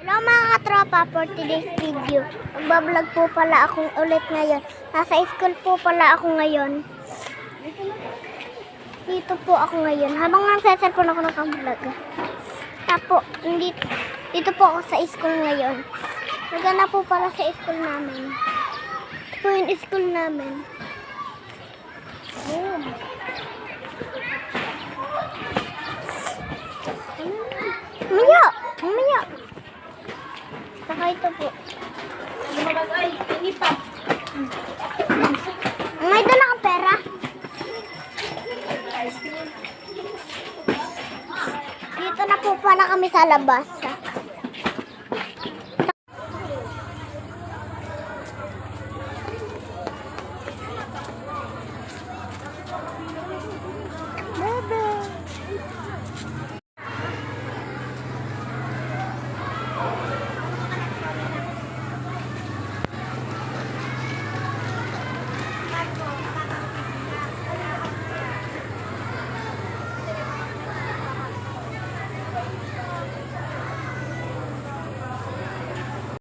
Hello mga katropa, for today's video. Magbablog po pala akong ulit ngayon. Nasa school po pala ako ngayon. Dito po ako ngayon. Habang nagsasalpon ako nakablog. Tapo, dito po ako sa school ngayon. Nagana po pala sa school namin. Ito po yung school namin. Mamaya. Saka ito po. Ay, inipa. May dala kang pera? Dito na po pala kami sa labas.